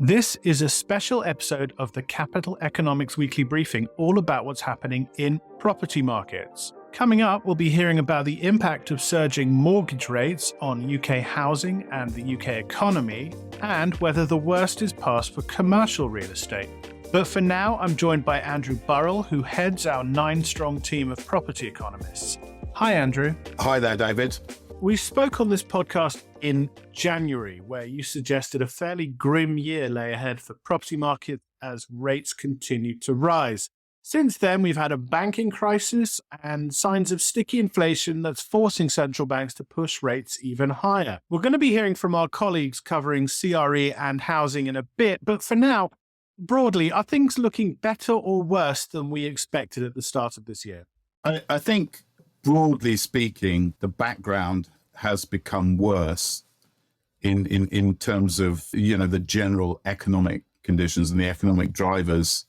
This is a special episode of the Capital Economics Weekly Briefing, all about what's happening in property markets. Coming up, we'll be hearing about the impact of surging mortgage rates on UK housing and the UK economy, and whether the worst is past for commercial real estate. But for now, I'm joined by Andrew Burrell, who heads our 9-strong team of property economists. Hi, Andrew. Hi there, David. We spoke on this podcast in January, where you suggested a fairly grim year lay ahead for property market as rates continue to rise. Since then, we've had a banking crisis and signs of sticky inflation that's forcing central banks to push rates even higher. We're going to be hearing from our colleagues covering CRE and housing in a bit, but for now, broadly, are things looking better or worse than we expected at the start of this year? I think, broadly speaking, the background has become worse in terms of, the general economic conditions and the economic drivers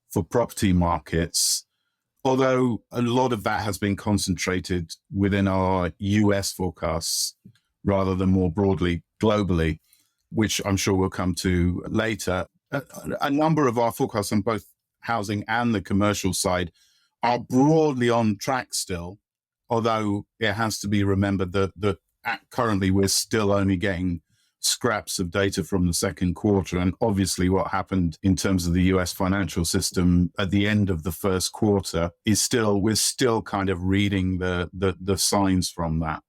for property markets, although a lot of that has been concentrated within our US forecasts rather than more broadly globally, which I'm sure we'll come to later. A number of our forecasts on both housing and the commercial side are broadly on track still, although it has to be remembered that currently we're still only getting scraps of data from the second quarter. And obviously what happened in terms of the US financial system at the end of the first quarter is we're still kind of reading the signs from that.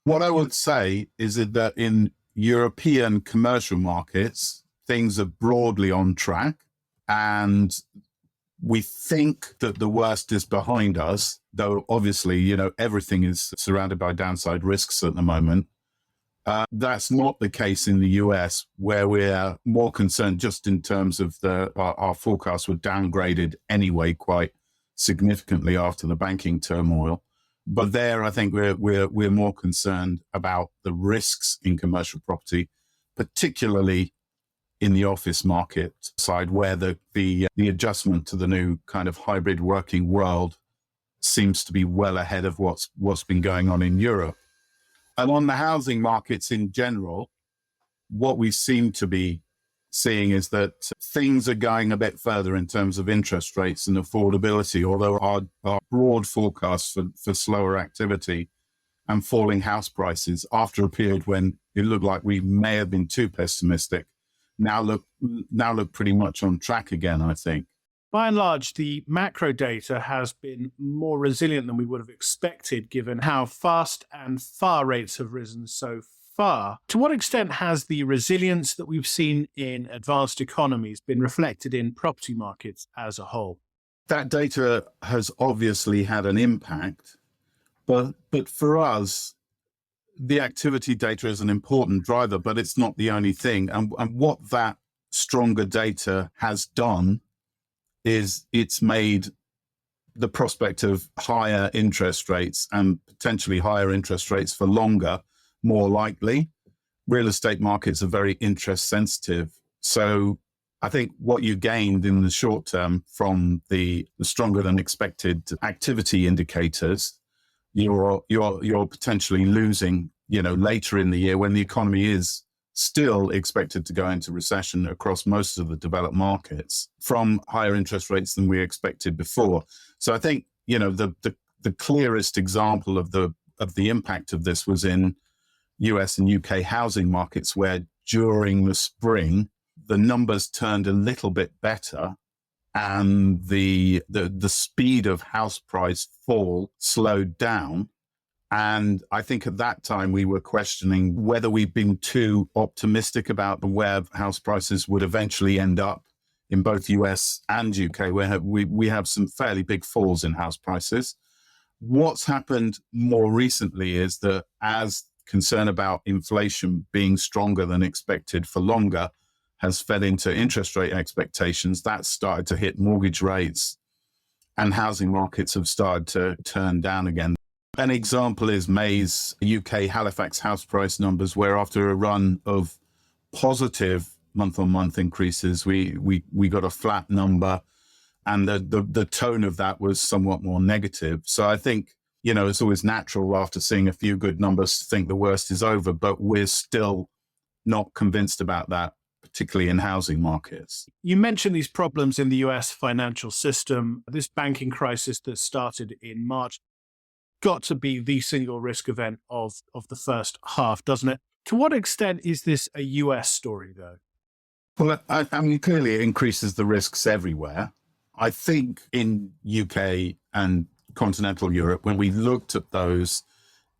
What I would say is that in European commercial markets, things are broadly on track, and we think that the worst is behind us, though obviously, everything is surrounded by downside risks at the moment. That's not the case in the US, where we're more concerned just in terms of our forecasts were downgraded anyway quite significantly after the banking turmoil. But there, I think we're more concerned about the risks in commercial property, particularly in the office market side, where the adjustment to the new kind of hybrid working world seems to be well ahead of what's been going on in Europe. And on the housing markets in general, what we seem to be seeing is that things are going a bit further in terms of interest rates and affordability, although our broad forecasts for slower activity and falling house prices after a period when it looked like we may have been too pessimistic now look pretty much on track again, I think. By and large, the macro data has been more resilient than we would have expected, given how fast and far rates have risen so far. To what extent has the resilience that we've seen in advanced economies been reflected in property markets as a whole? That data has obviously had an impact, but for us, the activity data is an important driver, but it's not the only thing. And what that stronger data has done is it's made the prospect of higher interest rates and potentially higher interest rates for longer more likely. Real estate markets are very interest sensitive. So I think what you gained in the short term from the stronger than expected activity indicators, you're potentially losing, later in the year when the economy is still expected to go into recession across most of the developed markets from higher interest rates than we expected before. So I think, the clearest example of the impact of this was in US and UK housing markets, where during the spring, the numbers turned a little bit better and the speed of house price fall slowed down. And I think at that time we were questioning whether we'd been too optimistic about where house prices would eventually end up in both US and UK, where we have some fairly big falls in house prices. What's happened more recently is that as concern about inflation being stronger than expected for longer has fed into interest rate expectations, that's started to hit mortgage rates, and housing markets have started to turn down again. An example is May's UK Halifax house price numbers, where after a run of positive month-on-month increases, we got a flat number, and the tone of that was somewhat more negative. So I think, it's always natural after seeing a few good numbers to think the worst is over, but we're still not convinced about that particularly in housing markets. You mentioned these problems in the US financial system. This banking crisis that started in March got to be the single risk event of the first half, doesn't it? To what extent is this a US story, though? Well, I mean, clearly it increases the risks everywhere. I think in UK and continental Europe, when we looked at those,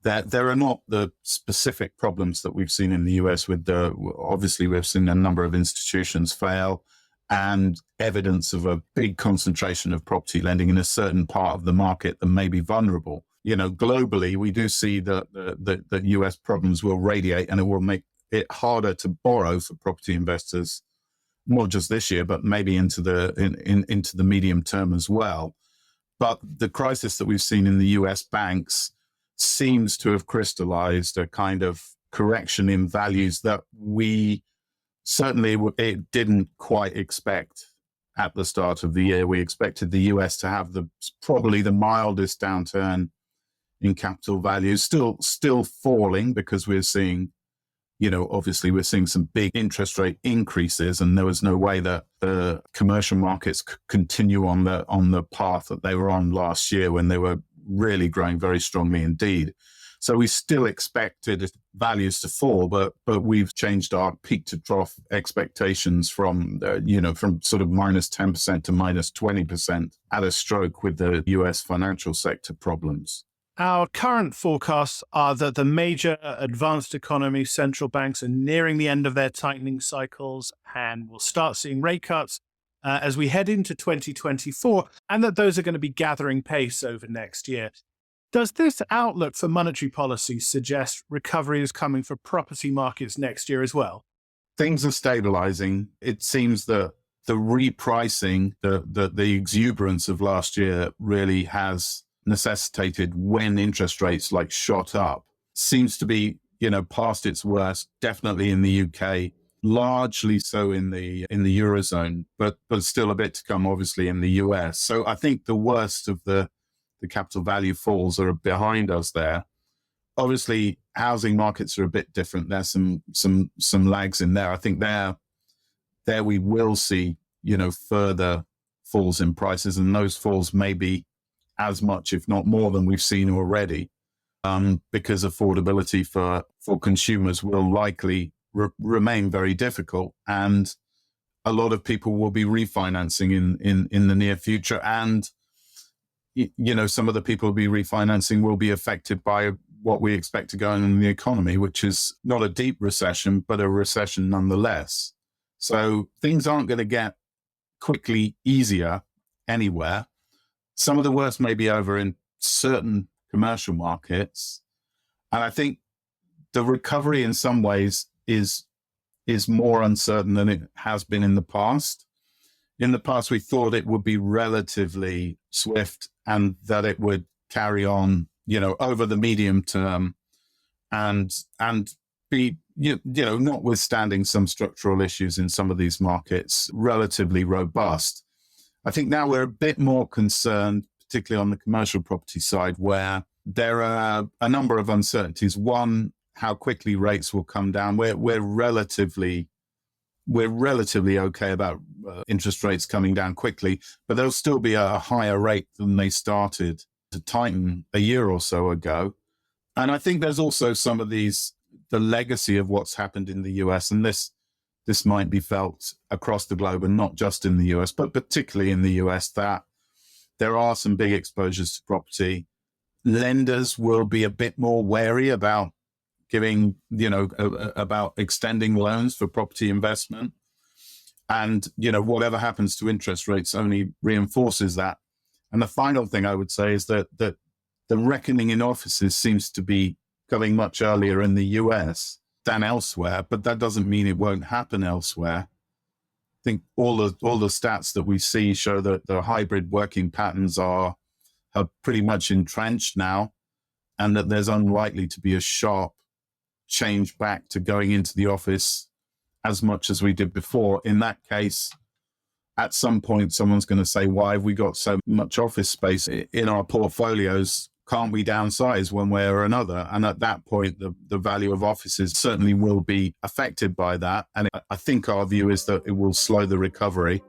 that there are not the specific problems that we've seen in the US obviously we've seen a number of institutions fail and evidence of a big concentration of property lending in a certain part of the market that may be vulnerable. Globally, we do see that the US problems will radiate and it will make it harder to borrow for property investors, not just this year, but maybe into the medium term as well. But the crisis that we've seen in the US banks seems to have crystallized a kind of correction in values that we certainly didn't quite expect at the start of the year. We expected the US to have probably the mildest downturn in capital values, still falling because we're seeing, obviously we're seeing some big interest rate increases, and there was no way that the commercial markets could continue on the path that they were on last year when they were really growing very strongly indeed. So we still expected values to fall, but we've changed our peak to trough expectations from sort of minus 10% to minus 20% at a stroke with the US financial sector problems. Our current forecasts are that the major advanced economy central banks are nearing the end of their tightening cycles and will start seeing rate cuts as we head into 2024, and that those are going to be gathering pace over next year. Does this outlook for monetary policy suggest recovery is coming for property markets next year as well? Things are stabilizing. It seems that the repricing, the exuberance of last year really has necessitated, when interest rates shot up, seems to be, past its worst, definitely in the UK, largely so in the Eurozone, but still a bit to come, obviously, in the US. So I think the worst of the capital value falls are behind us there. Obviously, housing markets are a bit different. There's some lags in there. I think there we will see, further falls in prices, and those falls may be as much, if not more, than we've seen already, because affordability for consumers will likely remain very difficult, and a lot of people will be refinancing in the near future, and some of the people who will be refinancing will be affected by what we expect to go on in the economy, which is not a deep recession, but a recession nonetheless. So things aren't going to get quickly easier anywhere. Some of the worst may be over in certain commercial markets. And I think the recovery in some ways is more uncertain than it has been in the past. In the past, we thought it would be relatively swift and that it would carry on, over the medium term and be, notwithstanding some structural issues in some of these markets, relatively robust. I think now we're a bit more concerned, particularly on the commercial property side, where there are a number of uncertainties. One, how quickly rates will come down. We're relatively okay about interest rates coming down quickly, but there'll still be a higher rate than they started to tighten a year or so ago. And I think there's also some of the legacy of what's happened in the US, and this might be felt across the globe and not just in the US, but particularly in the US, that there are some big exposures to property. Lenders will be a bit more wary about giving, about extending loans for property investment. And, whatever happens to interest rates only reinforces that. And the final thing I would say is that the reckoning in offices seems to be coming much earlier in the US than elsewhere, but that doesn't mean it won't happen elsewhere. I think all the stats that we see show that the hybrid working patterns are pretty much entrenched now, and that there's unlikely to be a sharp change back to going into the office as much as we did before. In that case, at some point, someone's going to say, why have we got so much office space in our portfolios can't we downsize one way or another? And at that point, the value of offices certainly will be affected by that. And I think our view is that it will slow the recovery,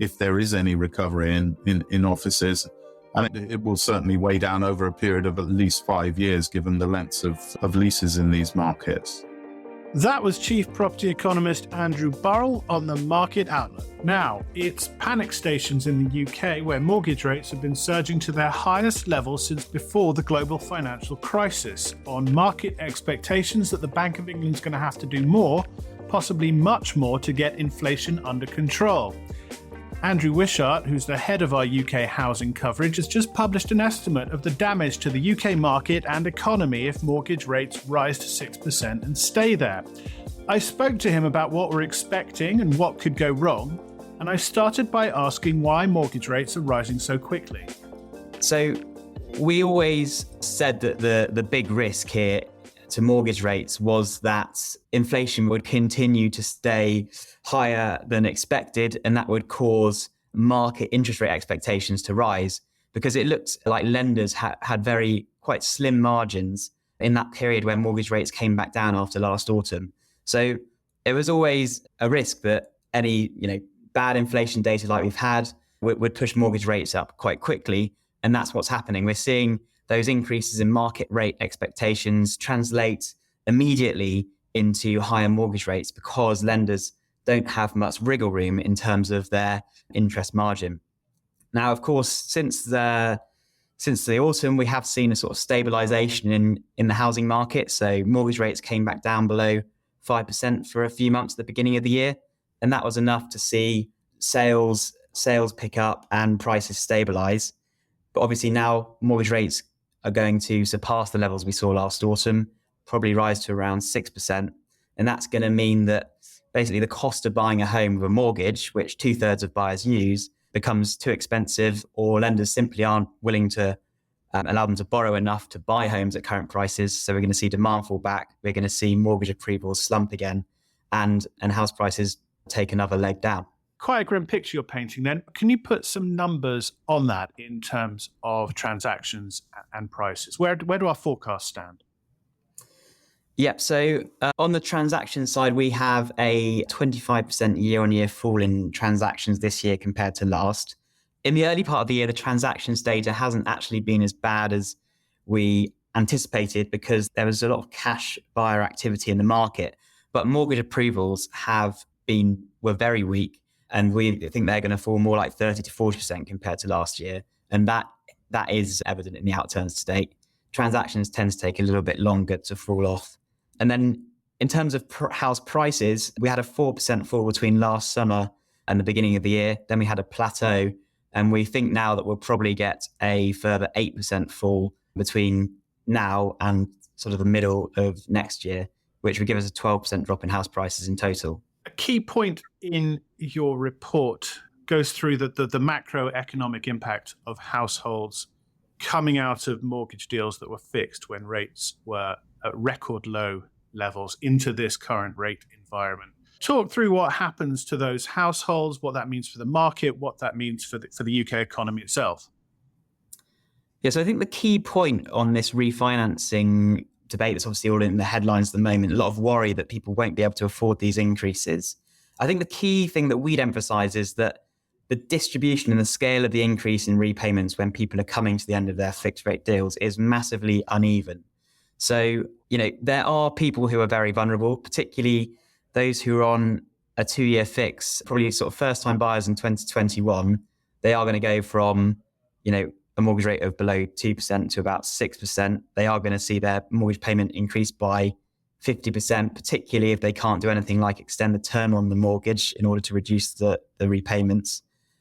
if there is any recovery in offices. And it will certainly weigh down over a period of at least 5 years, given the lengths of leases in these markets. That was Chief Property Economist Andrew Burrell on the Market Outlook. Now, it's panic stations in the UK where mortgage rates have been surging to their highest level since before the global financial crisis, on market expectations that the Bank of England is going to have to do more, possibly much more, to get inflation under control. Andrew Wishart, who's the head of our UK housing coverage, has just published an estimate of the damage to the UK market and economy if mortgage rates rise to 6% and stay there. I spoke to him about what we're expecting and what could go wrong, and I started by asking why mortgage rates are rising so quickly. So we always said that the big risk here to mortgage rates was that inflation would continue to stay higher than expected, and that would cause market interest rate expectations to rise, because it looked like lenders had very quite slim margins in that period when mortgage rates came back down after last autumn. So it was always a risk that any bad inflation data like we've had would push mortgage rates up quite quickly, and that's what's happening. We're seeing those increases in market rate expectations translate immediately into higher mortgage rates because lenders don't have much wriggle room in terms of their interest margin. Now, of course, since the autumn, we have seen a sort of stabilization in the housing market. So mortgage rates came back down below 5% for a few months at the beginning of the year. And that was enough to see sales pick up and prices stabilize. But obviously now mortgage rates are going to surpass the levels we saw last autumn, probably rise to around 6%. And that's going to mean that basically the cost of buying a home with a mortgage, which 2/3 of buyers use, becomes too expensive, or lenders simply aren't willing to allow them to borrow enough to buy homes at current prices. So we're going to see demand fall back. We're going to see mortgage approvals slump again, and house prices take another leg down. Quite a grim picture you're painting then. Can you put some numbers on that in terms of transactions and prices? Where do our forecasts stand? Yep. So on the transaction side, we have a 25% year-on-year fall in transactions this year compared to last. In the early part of the year, the transactions data hasn't actually been as bad as we anticipated because there was a lot of cash buyer activity in the market. But mortgage approvals were very weak. And we think they're going to fall more like 30 to 40% compared to last year. And that is evident in the outturns to date. Transactions tend to take a little bit longer to fall off. And then in terms of house prices, we had a 4% fall between last summer and the beginning of the year. Then we had a plateau. And we think now that we'll probably get a further 8% fall between now and sort of the middle of next year, which would give us a 12% drop in house prices in total. A key point in your report goes through the macroeconomic impact of households coming out of mortgage deals that were fixed when rates were at record low levels into this current rate environment. Talk through what happens to those households, what that means for the market, what that means for the UK economy itself. Yeah, so I think the key point on this refinancing debate that's obviously all in the headlines at the moment, a lot of worry that people won't be able to afford these increases. I think the key thing that we'd emphasize is that the distribution and the scale of the increase in repayments when people are coming to the end of their fixed rate deals is massively uneven. So, there are people who are very vulnerable, particularly those who are on a 2-year fix, probably sort of first time buyers in 2021. They are going to go from, a mortgage rate of below 2% to about 6%. They are going to see their mortgage payment increase by 50%, particularly if they can't do anything like extend the term on the mortgage in order to reduce the repayments.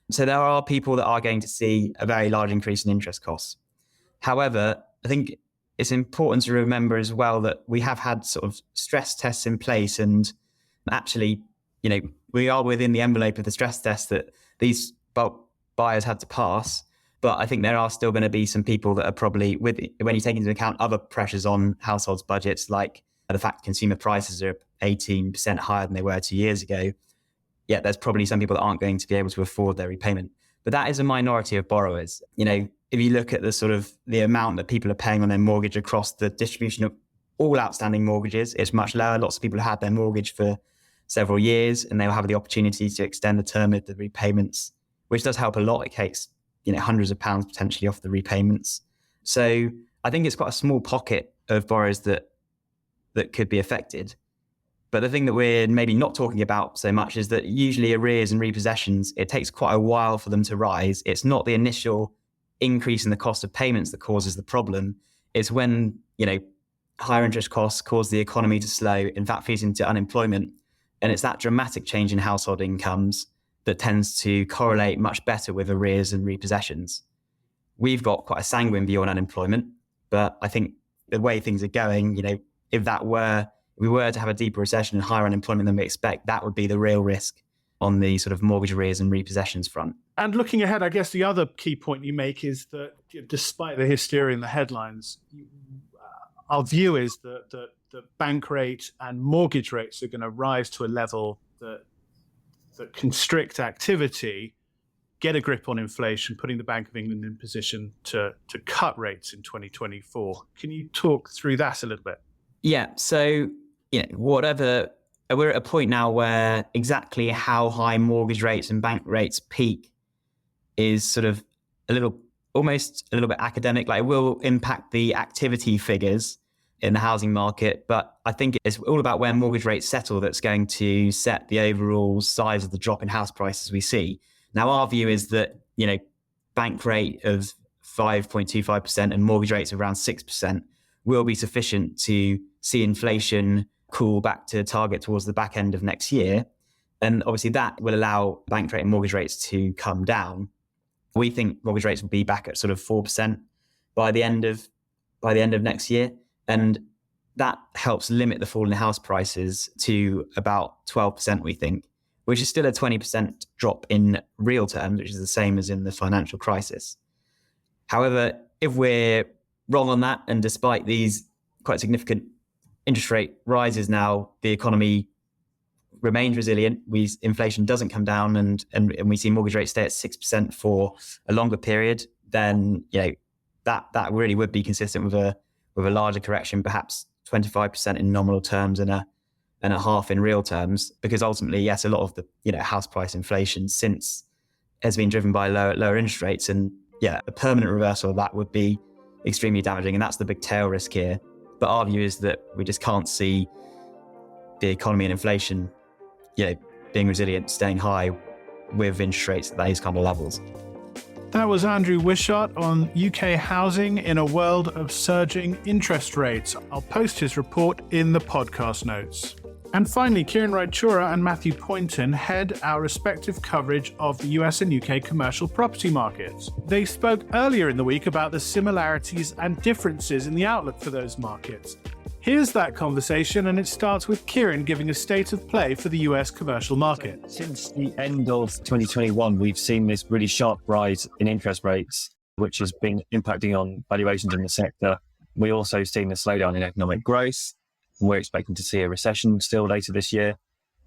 So there are people that are going to see a very large increase in interest costs. However, I think it's important to remember as well that we have had sort of stress tests in place, and actually, we are within the envelope of the stress test that these bulk buyers had to pass. But I think there are still going to be some people that are probably, when you take into account other pressures on households' budgets, like the fact consumer prices are 18% higher than they were 2 years ago, there's probably some people that aren't going to be able to afford their repayment. But that is a minority of borrowers. if you look at the sort of the amount that people are paying on their mortgage across the distribution of all outstanding mortgages, it's much lower. Lots of people have had their mortgage for several years and they'll have the opportunity to extend the term of the repayments, which does help a lot. It takes, hundreds of pounds potentially off the repayments. So I think it's quite a small pocket of borrowers that could be affected. But the thing that we're maybe not talking about so much is that usually arrears and repossessions, it takes quite a while for them to rise. It's not the initial increase in the cost of payments that causes the problem. It's when, higher interest costs cause the economy to slow, in fact, feeds into unemployment. And it's that dramatic change in household incomes that tends to correlate much better with arrears and repossessions. We've got quite a sanguine view on unemployment, but I think the way things are going, if we were to have a deeper recession and higher unemployment than we expect, that would be the real risk on the sort of mortgage arrears and repossessions front. And looking ahead, I guess the other key point you make is that despite the hysteria in the headlines, our view is that the bank rate and mortgage rates are going to rise to a level that constrict activity, get a grip on inflation, putting the Bank of England in position to cut rates in 2024. Can you talk through that a little bit? Yeah. So, we're at a point now where exactly how high mortgage rates and bank rates peak is sort of almost a little bit academic. Like, it will impact the activity figures in the housing market, but I think it's all about where mortgage rates settle that's going to set the overall size of the drop in house prices we see. Now, our view is that, bank rate of 5.25% and mortgage rates of around 6% will be sufficient to see inflation cool back to target towards the back end of next year. And obviously that will allow bank rate and mortgage rates to come down. We think mortgage rates will be back at sort of 4% by the end of next year. And that helps limit the fall in house prices to about 12%, we think, which is still a 20% drop in real terms, which is the same as in the financial crisis. However, if we're wrong on that, and despite these quite significant interest rate rises now, the economy remains resilient, inflation doesn't come down, and we see mortgage rates stay at 6% for a longer period, then that really would be consistent with a larger correction, perhaps 25% in nominal terms and a half in real terms, because ultimately, yes, a lot of the house price inflation since has been driven by lower interest rates, and a permanent reversal of that would be extremely damaging, and that's the big tail risk here. But our view is that we just can't see the economy and inflation, being resilient, staying high with interest rates at these kind of levels. That was Andrew Wishart on UK housing in a world of surging interest rates. I'll post his report in the podcast notes. And finally, Kiran Raichura and Matthew Pointon head our respective coverage of the US and UK commercial property markets. They spoke earlier in the week about the similarities and differences in the outlook for those markets. Here's that conversation, and it starts with Kiran giving a state of play for the US commercial market. Since the end of 2021, we've seen this really sharp rise in interest rates, which has been impacting on valuations in the sector. We're also seeing a slowdown in economic growth. We're expecting to see a recession still later this year.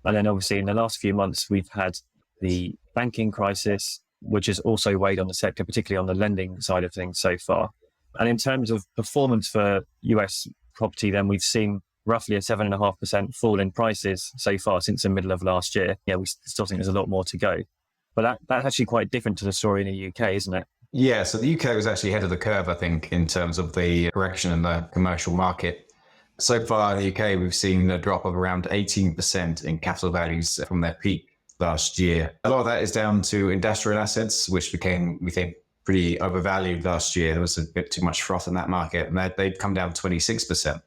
And then obviously in the last few months, we've had the banking crisis, which has also weighed on the sector, particularly on the lending side of things so far. And in terms of performance for US property, then we've seen roughly a 7.5% fall in prices so far since the middle of last year. We still think there's a lot more to go. But that's actually quite different to the story in the UK, isn't it? Yeah, so the UK was actually ahead of the curve, I think, in terms of the correction in the commercial market. So far in the UK, we've seen a drop of around 18% in capital values from their peak last year. A lot of that is down to industrial assets, which became, we think, pretty overvalued last year. There was a bit too much froth in that market, and they've come down 26%.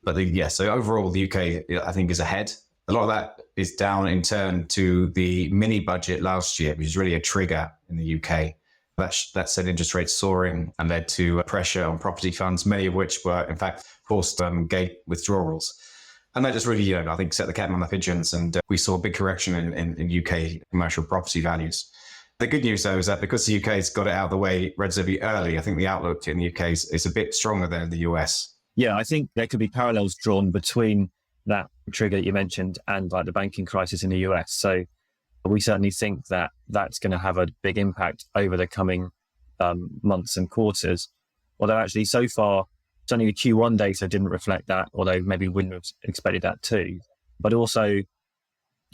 But so overall, the UK, I think, is ahead. A lot of that is down in turn to the mini budget last year, which is really a trigger in the UK. That sent interest rates soaring and led to pressure on property funds, many of which were, in fact, forced gate withdrawals. And that just really, I think, set the cat on the pigeons, and we saw a big correction in UK commercial property values. The good news, though, is that because the UK's got it out of the way relatively early, I think the outlook in the UK is a bit stronger than in the US. Yeah, I think there could be parallels drawn between that trigger that you mentioned and like the banking crisis in the US. So we certainly think that that's going to have a big impact over the coming months and quarters. Although actually so far, certainly the Q1 data didn't reflect that, although maybe we wouldn't have expected that too. But also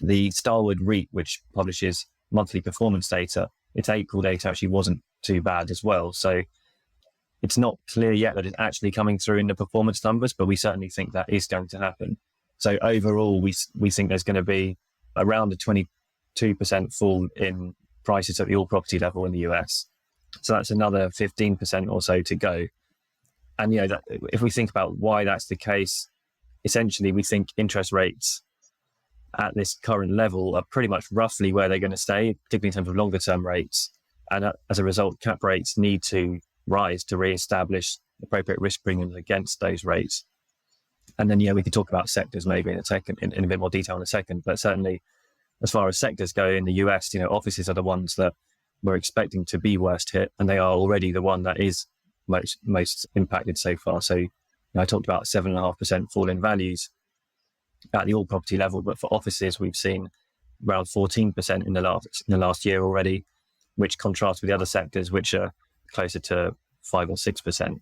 the Starwood REIT, which publishes monthly performance data, its April data actually wasn't too bad as well. So it's not clear yet that it's actually coming through in the performance numbers, but we certainly think that is going to happen. So overall, we think there's going to be around a 22% fall in prices at the all property level in the US. So that's another 15% or so to go. And, that if we think about why that's the case, essentially we think interest rates at this current level are pretty much roughly where they're going to stay, particularly in terms of longer term rates. And as a result, cap rates need to rise to re-establish appropriate risk premiums against those rates. And then, we could talk about sectors maybe in a second, in a bit more detail in a second. But certainly, as far as sectors go in the US, offices are the ones that we're expecting to be worst hit, and they are already the one that is most impacted so far. So I talked about 7.5% fall in values at the all property level, but for offices, we've seen around 14% in the last year already, which contrasts with the other sectors, which are closer to 5 or 6%.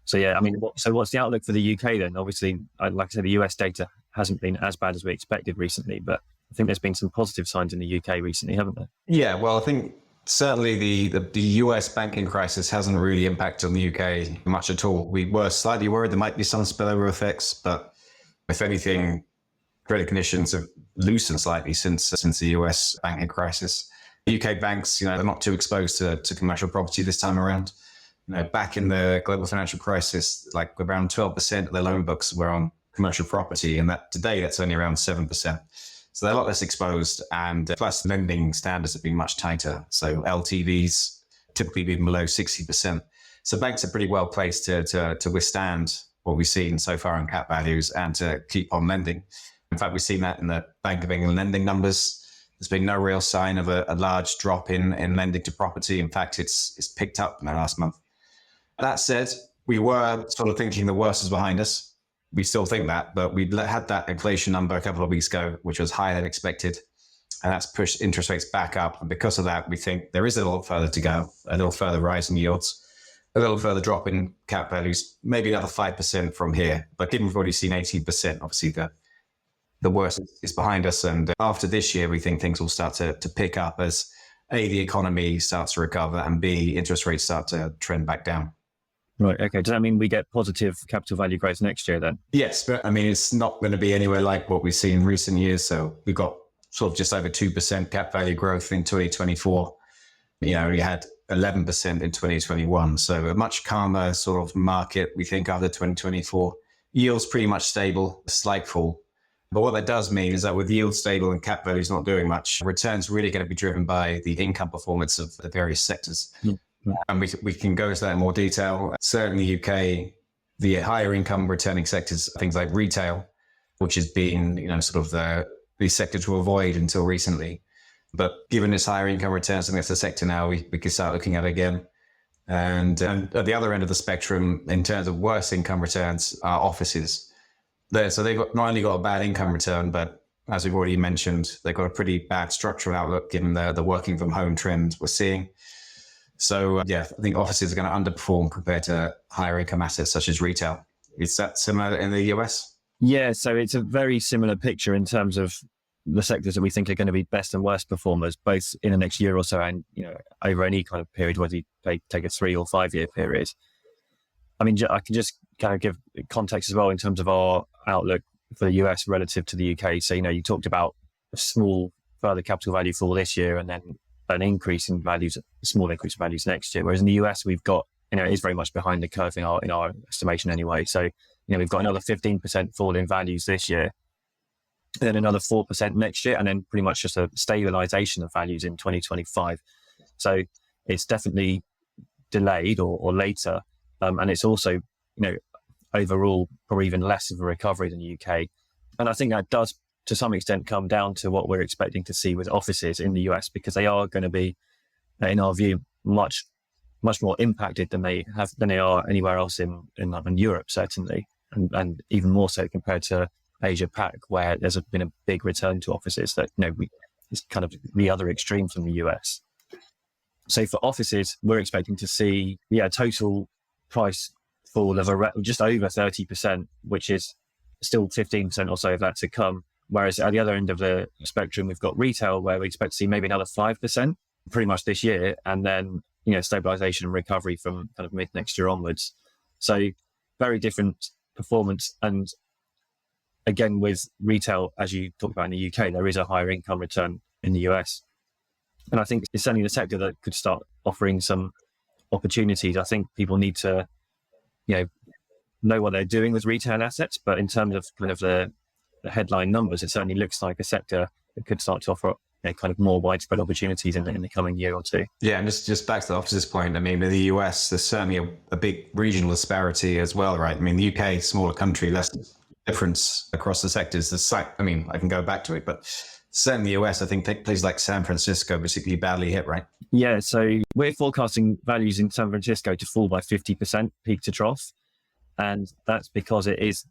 So what's the outlook for the UK then? Obviously, like I said, the US data hasn't been as bad as we expected recently, but I think there's been some positive signs in the UK recently, haven't there? Yeah, well, I think certainly the US banking crisis hasn't really impacted on the UK much at all. We were slightly worried there might be some spillover effects, but if anything, credit conditions have loosened slightly since the US banking crisis. UK banks, they're not too exposed to commercial property this time around. Back in the global financial crisis, like around 12% of their loan books were on commercial property, and that today that's only around 7%. So they're a lot less exposed, and plus lending standards have been much tighter. So LTVs typically been below 60%. So banks are pretty well placed to withstand what we've seen so far in cap values and to keep on lending. In fact, we've seen that in the Bank of England lending numbers. There's been no real sign of a large drop in lending to property. In fact, it's picked up in the last month. That said, we were sort of thinking the worst is behind us. We still think that, but we had that inflation number a couple of weeks ago, which was higher than expected. And that's pushed interest rates back up. And because of that, we think there is a little further to go, a little further rise in yields, a little further drop in cap values, maybe another 5% from here. But given we've already seen 18%, obviously the worst is behind us. And after this year, we think things will start to pick up as A, the economy starts to recover, and B, interest rates start to trend back down. Right. Okay. Does that mean we get positive capital value growth next year then? Yes, but it's not going to be anywhere like what we've seen in recent years. So we've got sort of just over 2% cap value growth in 2024. We had 11% in 2021. So a much calmer sort of market, we think, after 2024. Yields pretty much stable, a slight fall. But what that does mean is that with yield stable and cap values not doing much, returns really going to be driven by the income performance of the various sectors. Mm-hmm. And we can go into that in more detail. Certainly UK, the higher income returning sectors, things like retail, which has been, sort of the sector to avoid until recently. But given its higher income returns, I think it's a sector now we could start looking at again. And at the other end of the spectrum, in terms of worse income returns, are offices. So they've not only got a bad income return, but as we've already mentioned, they've got a pretty bad structural outlook given the working from home trend we're seeing. So I think offices are going to underperform compared to higher income assets such as retail. Is that similar in the US? Yeah, so it's a very similar picture in terms of the sectors that we think are going to be best and worst performers, both in the next year or so and over any kind of period, whether you take a 3 or 5 year period. I mean, I can just kind of give context as well in terms of our outlook for the US relative to the UK. So, you talked about a small further capital value fall this year and then an increase in values, a small increase in values next year. Whereas in the US, we've got, it is very much behind the curve in our estimation anyway. So, we've got another 15% fall in values this year, then another 4% next year, and then pretty much just a stabilization of values in 2025. So it's definitely delayed or later. And it's also, overall, probably even less of a recovery than the UK. And I think that does, to some extent, come down to what we're expecting to see with offices in the US, because they are going to be, in our view, much more impacted than they are anywhere else in Europe, certainly, and even more so compared to Asia Pac, where there's been a big return to offices that, it's kind of the other extreme from the US. So for offices, we're expecting to see total price fall of just over 30%, which is still 15% or so of that to come. Whereas at the other end of the spectrum, we've got retail, where we expect to see maybe another 5% pretty much this year, and then stabilization and recovery from kind of mid next year onwards. So very different performance. And again, with retail, as you talked about in the UK, there is a higher income return in the US. And I think it's certainly the sector that could start offering some opportunities. I think people need to, know what they're doing with retail assets, but in terms of kind of the headline numbers, it certainly looks like a sector that could start to offer kind of more widespread opportunities in the coming year or two. Yeah, and just back to the offices point, I mean, in the US, there's certainly a big regional disparity as well, right? I mean, the UK, smaller country, less difference across the sectors. I can go back to it, but certainly the US, I think places like San Francisco basically badly hit, right? Yeah, so we're forecasting values in San Francisco to fall by 50% peak to trough. And that's because it is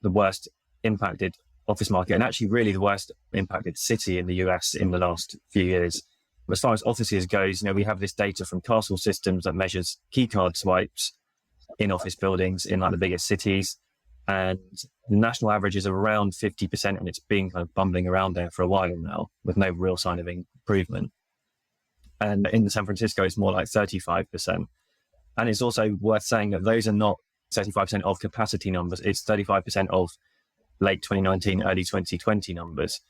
the worst impacted office market, and actually really the worst impacted city in the US in the last few years. As far as offices goes, we have this data from Castle Systems that measures keycard swipes in office buildings in like the biggest cities. And the national average is around 50%, and it's been kind of bumbling around there for a while now with no real sign of improvement. And in San Francisco, it's more like 35%. And it's also worth saying that those are not 35% of capacity numbers. It's 35% of late 2019, early 2020 numbers.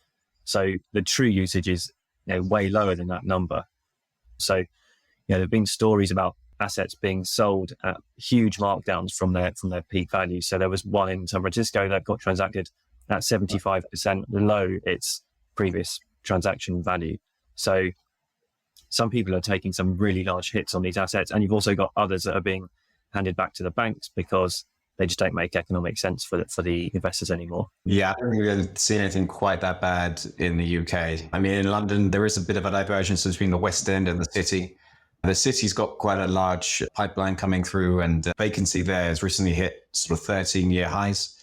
So the true usage is way lower than that number. So there have been stories about assets being sold at huge markdowns from their peak value. So there was one in San Francisco that got transacted at 75% below its previous transaction value. So some people are taking some really large hits on these assets, and you've also got others that are being handed back to the banks because they just don't make economic sense for the investors anymore. Yeah, I don't think we've seen anything quite that bad in the UK. I mean, in London, there is a bit of a divergence between the West End and the City. The City's got quite a large pipeline coming through, and vacancy there has recently hit sort of 13-year highs.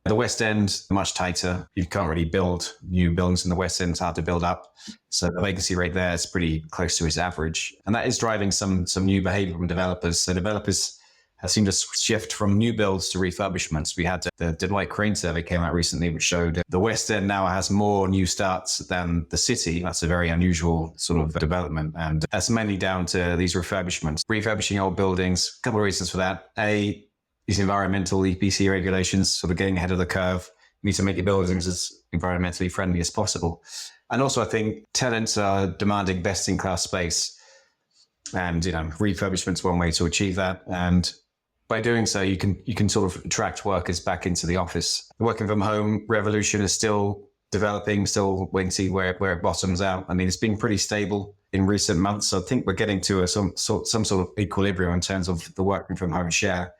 The West End, much tighter. You can't really build new buildings in the West End. It's hard to build up. So the vacancy rate there is pretty close to its average. And that is driving some new behavior from developers. So developers have seemed to shift from new builds to refurbishments. We had the Deloitte Crane survey came out recently, which showed the West End now has more new starts than the City. That's a very unusual sort of development. And that's mainly down to these refurbishments. Refurbishing old buildings, a couple of reasons for that. A, these environmental EPC regulations, sort of getting ahead of the curve. You need to make your buildings as environmentally friendly as possible. And also I think tenants are demanding best in class space. And, refurbishment's one way to achieve that. And by doing so, you can sort of attract workers back into the office. The working from home revolution is still developing, still waiting to see where it bottoms out. I mean, it's been pretty stable in recent months. So I think we're getting to some sort of equilibrium in terms of the working from home share.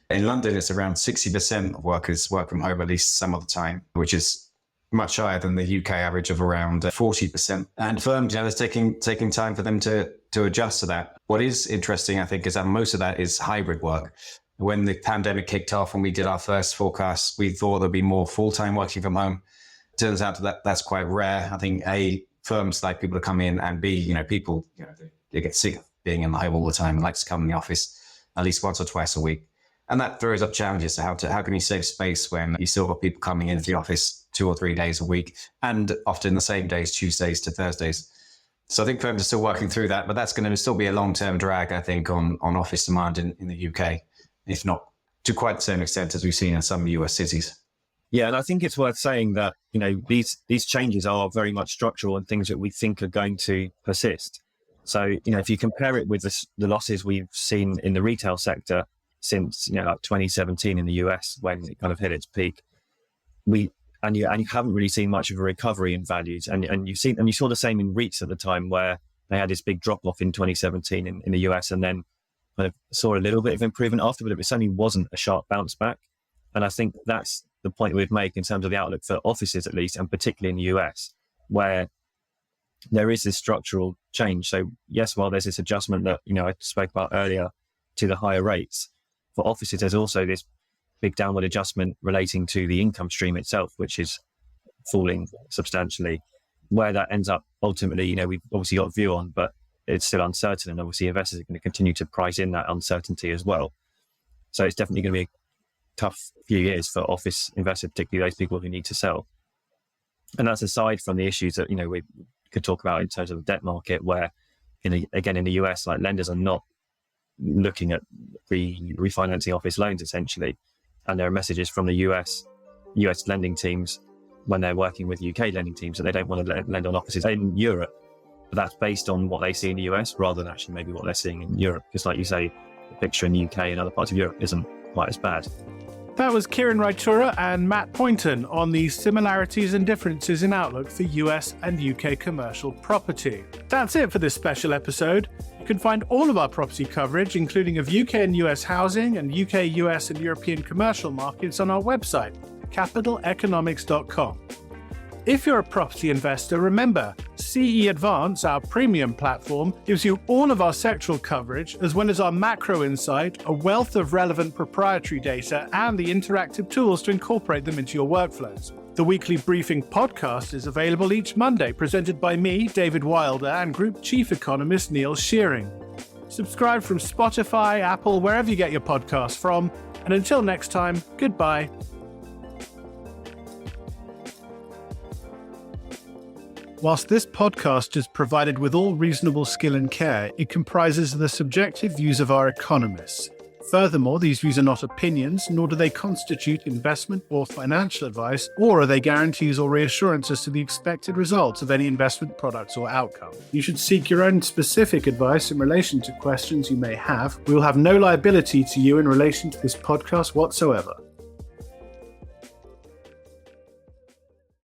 In London, it's around 60% of workers work from home at least some of the time, which is much higher than the UK average of around 40%. And firms, it's taking time for them to adjust to that. What is interesting, I think, is that most of that is hybrid work. When the pandemic kicked off, when we did our first forecast, we thought there'd be more full-time working from home. Turns out that's quite rare. I think A, firms like people to come in, and B, people, they get sick of being in the home all the time and like to come in the office at least once or twice a week. And that throws up challenges to how can you save space when you still got people coming into the office 2 or 3 days a week, and often the same days, Tuesdays to Thursdays. So I think firms are still working through that, but that's going to still be a long-term drag, I think, on office demand in the UK, if not to quite the same extent as we've seen in some US cities. Yeah, and I think it's worth saying that, these changes are very much structural and things that we think are going to persist. So, if you compare it with the losses we've seen in the retail sector since, like 2017 in the US, when it kind of hit its peak, you haven't really seen much of a recovery in values. And you saw the same in REITs at the time, where they had this big drop off in 2017 in the US, and then kind of saw a little bit of improvement after, but it certainly wasn't a sharp bounce back. And I think that's the point we'd make in terms of the outlook for offices, at least, and particularly in the US, where there is this structural change. So yes, while there's this adjustment that, I spoke about earlier to the higher rates, for offices, there's also this big downward adjustment relating to the income stream itself, which is falling substantially. Where that ends up ultimately, we've obviously got a view on, but it's still uncertain, and obviously investors are going to continue to price in that uncertainty as well. So it's definitely going to be a tough few years for office investors, particularly those people who need to sell. And that's aside from the issues that, we could talk about in terms of the debt market, where, again, in the US, like, lenders are not looking at refinancing office loans, essentially. And there are messages from the US lending teams when they're working with UK lending teams that they don't want to lend on offices in Europe. But that's based on what they see in the US rather than actually maybe what they're seeing in Europe. Because like you say, the picture in the UK and other parts of Europe isn't quite as bad. That was Kiran Raichura and Matt Pointon on the similarities and differences in outlook for US and UK commercial property. That's it for this special episode. You can find all of our property coverage, including of UK and US housing and UK, US and European commercial markets, on our website, capitaleconomics.com. If you're a property investor, remember, CE Advance, our premium platform, gives you all of our sectoral coverage, as well as our macro insight, a wealth of relevant proprietary data, and the interactive tools to incorporate them into your workflows. The weekly briefing podcast is available each Monday, presented by me, David Wilder, and Group Chief Economist Neil Shearing. Subscribe from Spotify, Apple, wherever you get your podcasts from, and until next time, goodbye. Whilst this podcast is provided with all reasonable skill and care, it comprises the subjective views of our economists. Furthermore, these views are not opinions, nor do they constitute investment or financial advice, or are they guarantees or reassurances to the expected results of any investment products or outcome. You should seek your own specific advice in relation to questions you may have. We will have no liability to you in relation to this podcast whatsoever.